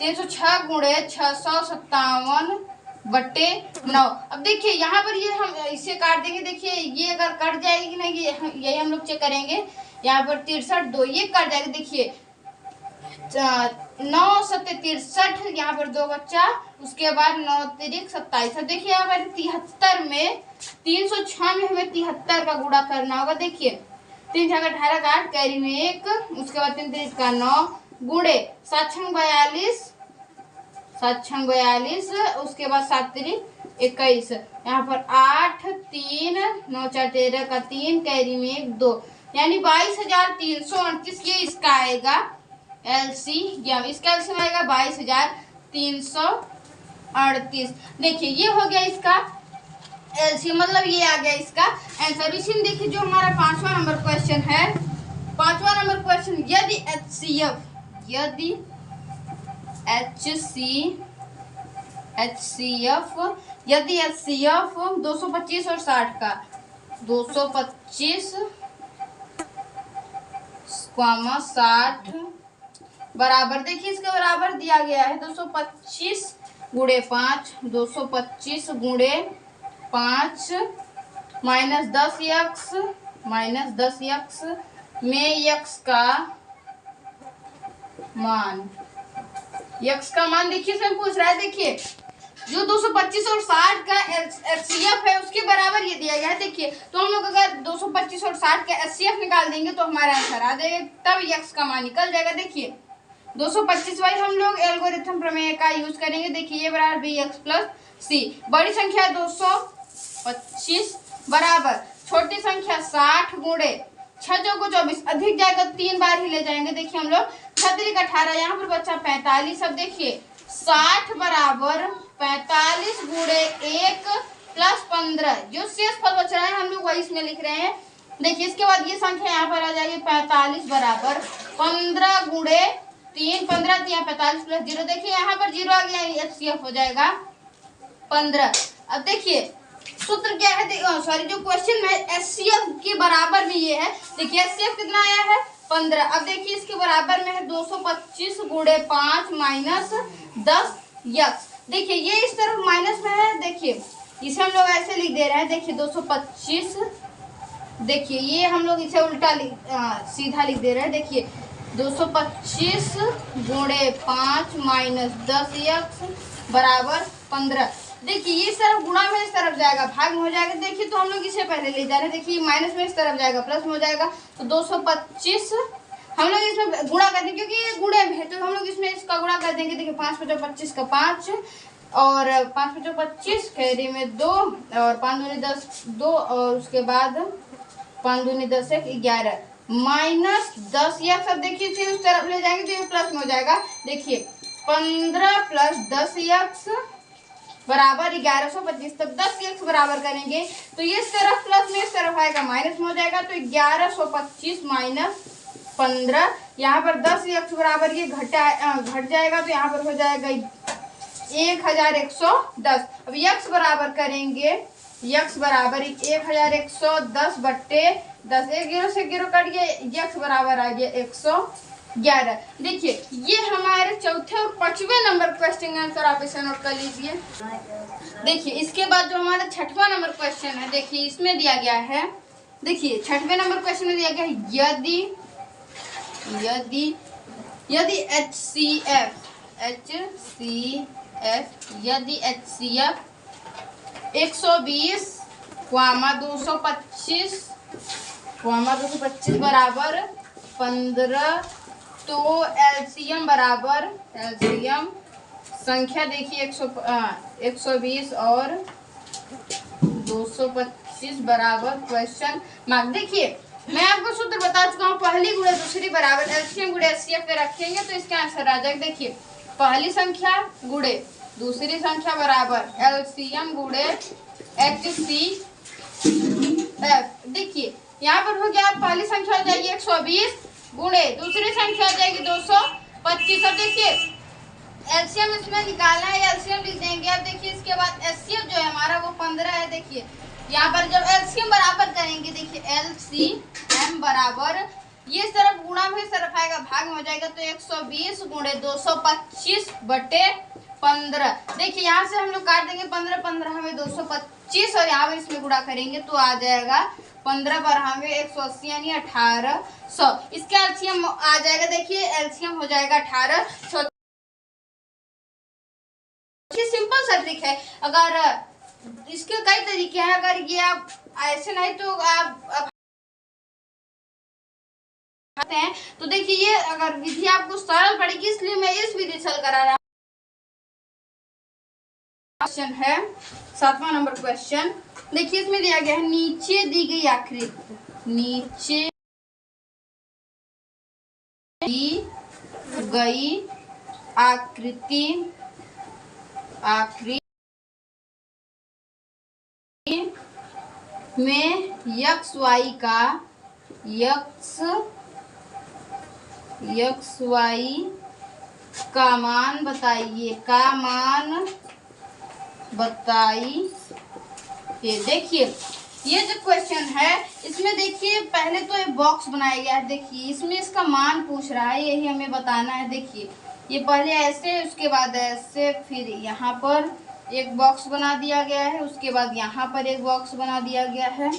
306 गुणे 657 बट्टे 9। अब देखिए यहाँ पर ये हम इसे काट देंगे। देखिए ये अगर कट जाएगी कि नहीं, यही हम लोग चेक करेंगे। यहाँ पर 63 2 ये कट जाएगा। देखिए 9 7 63, यहाँ पर 2 बच्चा, उसके बाद 9 3 27। देखिए यहाँ पर 73 में 306 में हमें 73 का गुणा करना होगा। देखिए 3 6 18 का 8 कैरी में 1, उसके बाद 3 3 का 9 गुणे 7 6 42, उसके बाद 7 3 21, यहाँ पर 8 3 9 4 13 का 3 कैरी में 1 2, यानी 22,338 ये इसका आएगा एलसीएम। इसका एलसीएम आएगा 22,338। देखिए ये हो गया इसका एलसीएम, मतलब ये आ गया इसका आंसर। इसी में देखिए जो हमारा 5वां नंबर क्वेश्चन है, 5वां नंबर क्वेश्चन यदि एचसीएफ यदि HCF 225 और 60 का 225, 60 बराबर, देखिए इसके बराबर दिया गया है 225 गुणे 5, 225 गुणे 5 माइनस 10x में x का मान देखिए इसमें पूछ रहा है। देखिए जो 225 और 60 का HCF है उसके बराबर ये दिया गया है। देखिए तो हम लोग अगर 225 और 60 का HCF निकाल देंगे तो हमारा आंसर आ जाएगा, तब x का मान निकल जाएगा। देखिए 225 वाई हम लोग एल्गोरिथम प्रमेय का यूज करेंगे। देखिए ये बराबर bx प्लस c, बड़ी संख्या 225 बराबर छोटी संख्या 60 गुणे 6 को 24, अधिक जाएगा 3 बार ही ले जाएंगे। देखिए हम लोग 6 18, यहाँ पर बच्चा 45। अब देखिए 60 बराबर 45 गुणे 1 प्लस 15, जो शेष फल बच रहा है हम लोग वही इसमें लिख रहे हैं। देखिए इसके बाद ये संख्या यहाँ पर आ जाएगी 45 बराबर 15 गुणे 3, 15 यहाँ 45 प्लस 0, देखिए यहाँ पर 0 आ गया, HCF हो जाएगा 15। अब देखिए सूत्र क्या है, सॉरी जो क्वेश्चन में HCF के बराबर में ये है। देखिए HCF कितना आया है 15। अब देखिए इसके बराबर में है 225 गुणे 5 माइनस 10x। देखिए ये इस तरफ माइनस में है, देखिए इसे हम लोग ऐसे लिख दे रहे हैं। देखिए 225, देखिए ये हम लोग इसे उल्टा सीधा लिख दे रहे हैं। देखिए 225 गुणे 5 माइनस 10x बराबर 15। देखिए ये इस तरफ गुणा में इस तरफ जाएगा, भाग में हो जाएगा। देखिए तो हम लोग इसे पहले ले जा रहे हैं। देखिए माइनस में इस तरफ जाएगा, प्लस में हो जाएगा। तो 225 हम लोग इसमें गुणा कर देंगे क्योंकि ये गुणे में है, तो हम लोग इसमें इसका गुणा कर देंगे। देखिए 5 × 25 का 5 और 5 × 25 कैरी में 2 और 5 दूनी 10 2 और उसके बाद 5 दूनी 10 11 माइनस 10x। अब देखिए इसे उस तरफ ले जाएंगे तो ये प्लस में हो जाएगा। देखिए 15 प्लस 10x बराबर 1125। तब 10x बराबर करेंगे तो ये इस तरफ प्लस में इस तरफ आएगा, माइनस में हो जाएगा। तो 1125 माइनस 15, यहाँ पर 10x बराबर ये घट जाएगा, तो यहाँ पर हो जाएगा 1110। अब x बराबर करेंगे, x बराबर 1110 बट्टे 10, 1 0 से 0 कट गया, x बराबर आ गया 111। देखिए ये हमारे चौथे और 5वें नंबर क्वेश्चन का आंसर आप इसे नोट कर लीजिए। देखिए इसके बाद जो हमारा 6वां नंबर क्वेश्चन है, देखिए इसमें दिया गया है। देखिए 6वें नंबर क्वेश्चन में दिया गया है यदि HCF यदि HCF 120, 225 बराबर 15, तो LCM बराबर संख्या देखिए 120 और 225 बराबर क्वेश्चन मार्क। देखिए मैं आपको सूत्र बता चुका हूँ, पहली गुणे दूसरी बराबर LCM गुणे HCF पे रखेंगे तो इसका आंसर आ जाएगा। देखिए पहली संख्या गुणे दूसरी संख्या बराबर LCM गुणे HCF। देखिए यहाँ पर हो गया, पहली संख्या हो जाएगी 120 गुणे दूसरी संख्या हो जाएगी 225। अब देखिए LCM इसमें निकालना है, LCM लिख देंगे। अब देखिए इसके बाद HCF जो है हमारा वो 15 है। देखिए यहाँ पर जब LCM बराबर करेंगे, देखिए LCM बराबर ये इस तरफ गुणा में इस तरफ आएगा, भाग में हो जाएगा। तो 120 गुणे 225 बटे 15। देखिए यहाँ से हम लोग काट देंगे 15 15 हमें 225 और यहाँ पर इसमें गुणा करेंगे तो आ जाएगा 15 12 में 180 यानी 1800। इसका LCM आ जाएगा। देखिए LCM हो जाएगा 1800। सिंपल सा ट्रिक है, अगर इसके कई तरीके हैं, अगर ये आप ऐसे नहीं तो आप हैं तो देखिए ये अगर विधि आपको सरल पड़ेगी, इसलिए मैं इस विधि से करा रहा हूँ। क्वेश्चन है 7वां नंबर क्वेश्चन। देखिए इसमें दिया गया है नीचे दी गई आकृति में x y का मान बताइए, बताइए। देखिए ये जो क्वेश्चन है इसमें देखिए पहले तो एक बॉक्स बनाया गया है। देखिए इसमें इसका मान पूछ रहा है, यही हमें बताना है। देखिए ये पहले ऐसे, उसके बाद ऐसे, फिर यहाँ पर एक बॉक्स बना दिया गया है, उसके बाद यहाँ पर एक बॉक्स बना दिया गया है,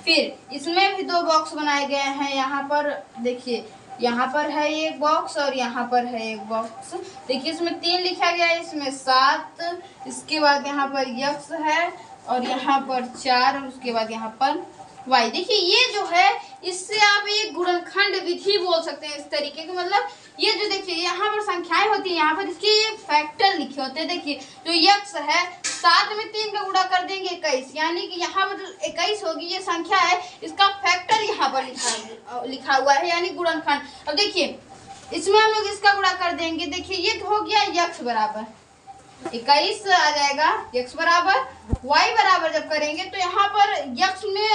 फिर इसमें भी दो बॉक्स बनाए गए हैं। यहाँ पर देखिए यहाँ पर है एक बॉक्स और यहाँ पर है एक बॉक्स। देखिए इसमें 3 लिखा गया है, इसमें 7, इसके बाद यहाँ पर यक्स है और यहाँ पर 4 और उसके बाद यहाँ पर y। देखिए ये जो है इससे आप एक गुणनखंड विधि बोल सकते हैं इस तरीके के। मतलब ये जो देखिए यहाँ पर संख्याएं होती है, यहाँ पर इसके फैक्टर लिखे होते हैं। देखिए जो यक्स है 7 में 3 का गुणा कर देंगे 21, यानी कि यहाँ पर जो 21 होगी ये संख्या है, इसका फैक्टर यहाँ पर लिखा हुआ है, यानी गुणनखंड। अब देखिए इसमें हम लोग इसका गुणा कर देंगे। देखिए ये हो गया यक्स बराबर 21 आ जाएगा, यक्स बराबर y बराबर जब करेंगे तो यहाँ पर यक्स में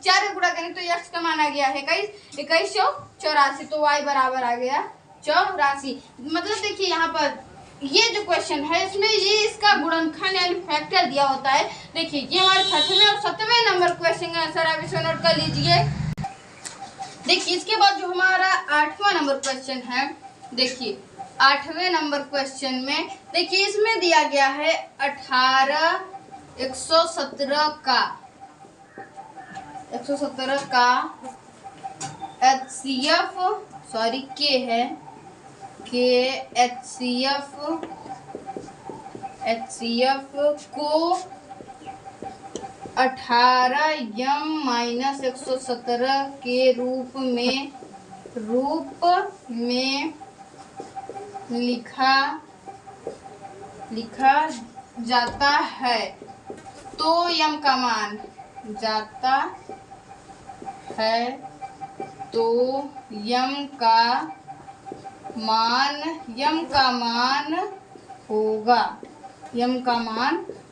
4 का गुणा करेंगे तो यक्स का मान आ गया है 21, 21 84, तो y बराबर आ गया 84। मतलब देखिए यहाँ पर ये जो क्वेश्चन है इसमें ये इसका गुणनखंड यानी फैक्टर दिया होता है। देखिए ये हमारे 6वें और 7वें नंबर क्वेश्चन का आंसर आप इसे नोट कर लीजिए। देखिए इसके बाद जो हमारा 8वां नंबर क्वेश्चन है, देखिए 8वें नंबर क्वेश्चन में देखिए इसमें दिया गया है 18 117 का HCF सॉरी के है के HCF को 18m-117 के रूप में लिखा जाता है तो यम का मान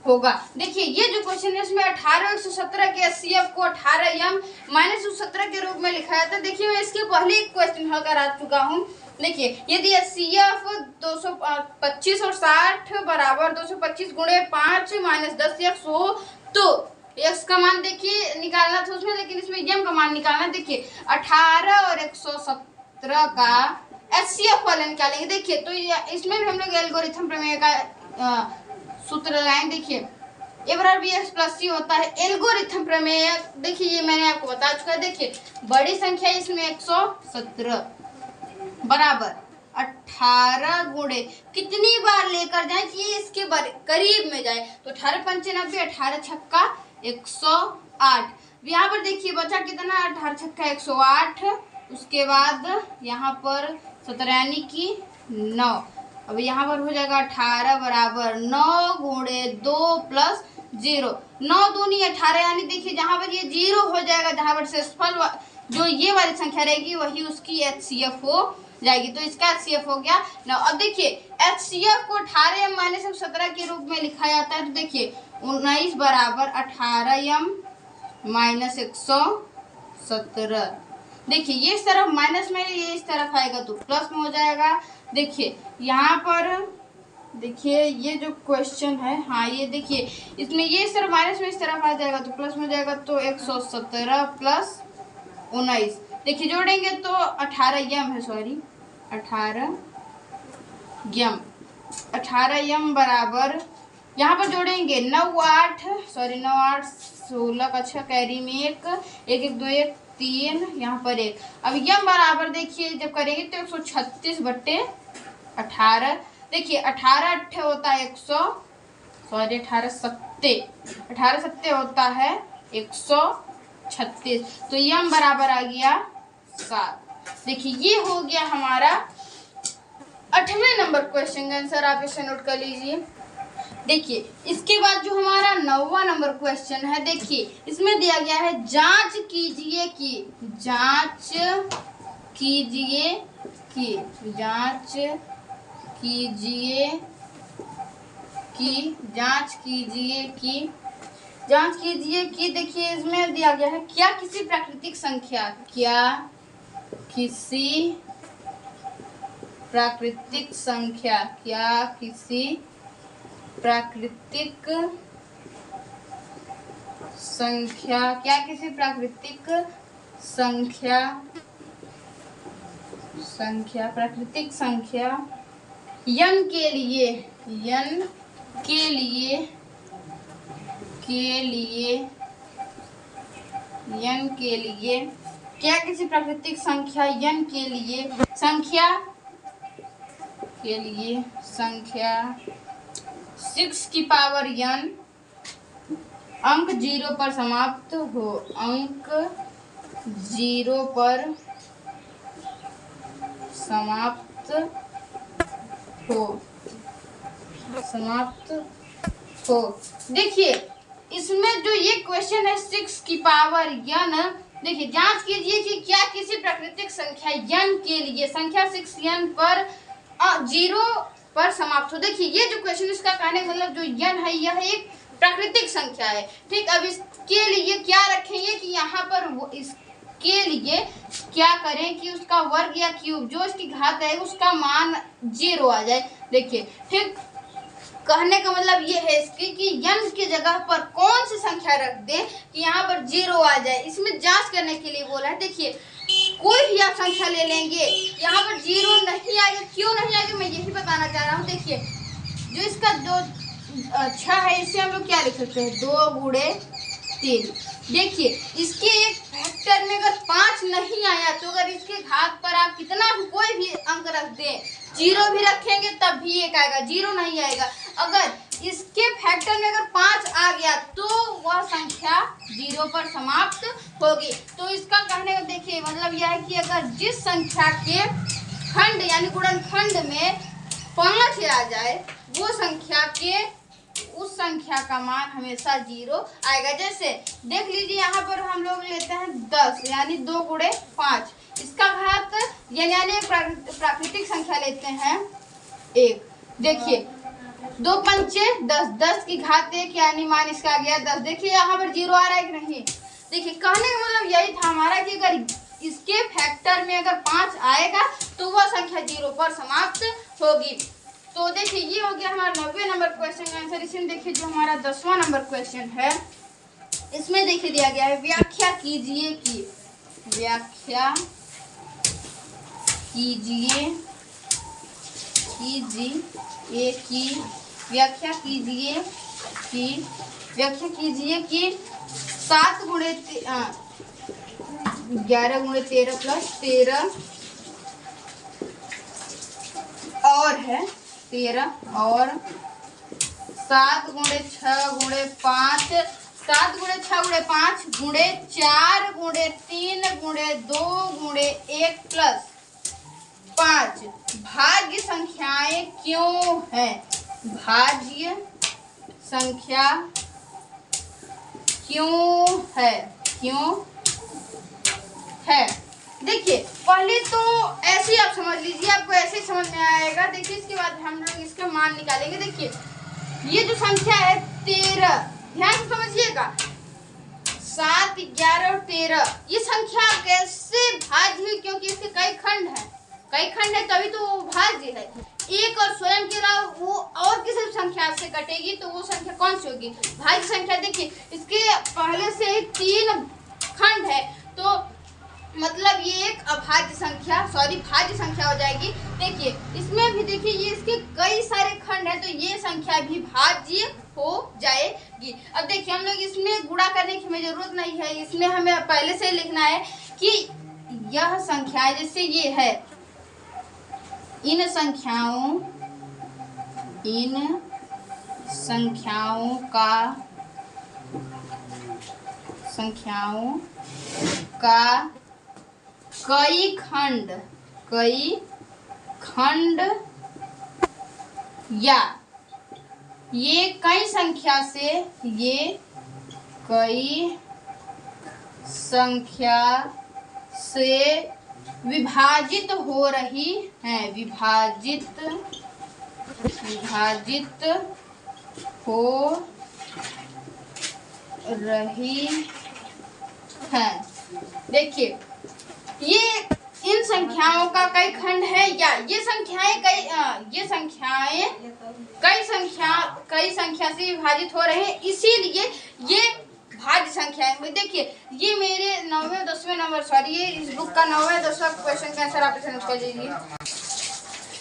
होगा। देखिए ये जो क्वेश्चन है इसमें 18 117 के HCF को 18m-117 के रूप में लिखा जाता है। देखिए मैं इसके पहले एक क्वेश्चन हल करा चुका हूँ। देखिए यदि HCF 225 और 60 बराबर 225 गुणे 5 - 10 यक्स हो तो यक्स का मान देखिए निकालना था उसमें, लेकिन इसमें यम का मान निकालना। देखिए 18 और 117 का HCF वाले निकालेंगे। देखिए तो इसमें भी हम लोग एल्गोरिथम प्रमेय का सूत्र लगाएंगे। देखिए ए बराबर बी एक्स प्लस सी होता है एल्गोरिथम प्रमेय। देखिए ये मैंने आपको बता चुका है। देखिए बड़ी संख्या इसमें 117 बराबर 18 गुणे कितनी बार लेकर जाए कि ये इसके करीब में जाए, तो 18 पंचे 90, 18 छक्का 108। यहाँ पर देखिए बचा कितना, 18 छक्का 108, उसके बाद यहाँ पर 17 यानी कि 9। अब यहाँ पर हो जाएगा 18 बराबर 9 गुणे 2 प्लस 0, 9 दूनी 18, यानी देखिए जहाँ पर ये 0 हो जाएगा, जहाँ पर शेषफल जो ये वाली संख्या रहेगी वही उसकी HCF हो जाएगी, तो इसका HCF हो गया 9। अब देखिए HCF को 18m-117 के रूप में लिखा जाता है, तो देखिए 19 बराबर 18m-117। देखिए ये इस तरफ माइनस में, ये इस तरफ आएगा तो प्लस में हो जाएगा। देखिए यहाँ पर देखिए ये जो क्वेश्चन है, हाँ ये देखिए इसमें ये इस तरफ माइनस में इस तरफ आ जाएगा तो प्लस में हो जाएगा, तो 117 प्लस 19। देखिए जोड़ेंगे तो 18m है, सॉरी 18m बराबर यहाँ पर जोड़ेंगे 9 8 16 का 6 कैरी में 1 1 2 1 3, यहाँ पर 1। अब यम बराबर देखिए जब करेंगे तो 136 बट्टे 18। देखिए 18 अट्ठे होता है 18 सत्ते होता है 136, तो यम बराबर आ गया 7। देखिए ये हो गया हमारा 8वें नंबर क्वेश्चन का आंसर, आप इसे नोट कर लीजिए। देखिए इसके बाद जो हमारा 9वां नंबर क्वेश्चन है, देखिए इसमें दिया गया है जांच कीजिए कि देखिए इसमें दिया गया है क्या किसी प्राकृतिक प्राकृतिक संख्या, क्या किसी प्राकृतिक संख्या प्राकृतिक संख्या n के लिए क्या किसी प्राकृतिक संख्या n के लिए संख्या 6 की पावर n अंक 0 पर समाप्त हो, अंक 0 पर समाप्त हो। देखिए इसमें जो ये क्वेश्चन है 6 की पावर n, देखिए जांच कीजिए कि क्या किसी प्राकृतिक संख्या n के लिए संख्या 6n पर 0 पर समाप्त हो। देखिए ये जो क्वेश्चन इसका कहने का मतलब जो n है यह एक प्राकृतिक संख्या है। ठीक, अब इसके लिए क्या रखेंगे कि यहाँ पर इसके लिए क्या करें कि उसका वर्ग या क्यूब जो इसकी घात है उसका मान 0 आ जाए। देखिए ठीक, कहने का मतलब ये है इसकी कि n की जगह पर कौन सी संख्या रख दें कि यहाँ पर 0 आ जाए। इसमें जांच करने के लिए बोला है। देखिए कोई भी आप संख्या ले लेंगे, यहाँ पर 0 नहीं आएगा। क्यों नहीं आएगा मैं यही बताना चाह रहा हूँ। देखिए जो इसका जो 6 है इसे हम लोग क्या लिख सकते हैं 2 गुणे 3। देखिए इसके एक फैक्टर में अगर 5 नहीं आया तो अगर इसके घात पर आप कितना भी कोई भी अंक रख दें, 0 भी रखेंगे तब भी 1 आएगा, 0 नहीं आएगा। अगर इसके फैक्टर में अगर 5 आ गया तो वह संख्या 0 पर समाप्त होगी। तो इसका कहने का देखिए मतलब यह है कि अगर जिस संख्या के खंड यानी गुणनखंड में 5 आ जाए वो संख्या के उस संख्या का मान हमेशा 0 आएगा। जैसे देख लीजिए यहाँ पर हम लोग लेते हैं 10 यानी 2 गुणे 5, इसका घात यानी प्राकृतिक संख्या लेते हैं 1। देखिए 2 पंचे 10, 10 की घात 1 यानी मान इसका आ गया 10। देखिए यहाँ पर 0 आ रहा है कि नहीं। देखिए कहने का मतलब यही था हमारा कि अगर इसके फैक्टर में अगर 5 आएगा तो वह संख्या 0 पर समाप्त होगी। तो देखिए ये हो गया हमारा 90 नंबर क्वेश्चन का आंसर। इसमें देखिए जो हमारा 10वां नंबर क्वेश्चन है इसमें देखिए दिया गया है व्याख्या कीजिए कि व्याख्या कीजिए कि 7 गुणे 11 गुणे 13 प्लस 13 और है 13 और 7 गुणे 6 गुणे 5, 7 गुणे 6 गुणे 5 गुणे 4 गुणे 3 गुणे 2 गुणे 1 प्लस 5 भाज्य संख्याएं क्यों है। भाज्य संख्या क्यों है। देखिए पहले तो ऐसे ही आप समझ लीजिए, आपको ऐसे ही समझ में आएगा। देखिए इसके बाद हम लोग इसका मान निकालेंगे। देखिए ये जो संख्या है 13, ध्यान से समझिएगा 7, 11 और 13 ये संख्या कैसे भाज्य हुई, क्योंकि इसके कई खंड है तभी तो वो भाज्य है। एक और स्वयं के अलावा वो और किसी संख्या से कटेगी तो वो संख्या कौन सी होगी, भाज्य संख्या। देखिए इसके पहले से ही 3 खंड है तो मतलब ये एक अभाज्य संख्या भाज्य संख्या हो जाएगी। देखिए इसमें भी देखिए ये इसके कई सारे खंड है तो ये संख्या भी भाज्य हो जाएगी। अब देखिए हम लोग इसमें गुणा करने की हमें जरूरत नहीं है, इसमें हमें पहले से लिखना है कि यह संख्या जैसे ये है इन संख्याओं का कई खंड या ये कई संख्या से विभाजित हो रही है, विभाजित हो रही है। देखिए ये इन संख्याओं का कई खंड है, या ये संख्याएं कई संख्या से विभाजित हो रहे हैं, इसीलिए ये भाज्य संख्या है। देखिए ये मेरे 9वें और 10वें नंबर, सॉरी ये इस बुक का 9वां 10वां क्वेश्चन का आंसर आप समझ कर लीजिए।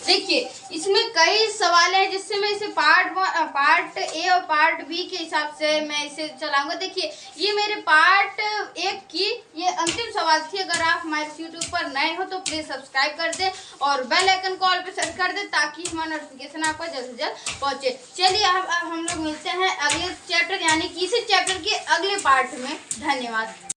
देखिए इसमें कई सवाल है, जिससे मैं इसे पार्ट ए और पार्ट बी के हिसाब से मैं इसे चलाऊंगा। देखिए ये मेरे पार्ट 1 की ये अंतिम सवाल थी। अगर आप हमारे यूट्यूब पर नए हो तो प्लीज सब्सक्राइब कर दें और बेल आइकन कॉल पे सेट कर दें, ताकि हमारा नोटिफिकेशन आपको जल्द से जल्द पहुंचे। चलिए अब हम लोग मिलते हैं अगले चैप्टर यानी कि इसी चैप्टर के अगले पार्ट में। धन्यवाद।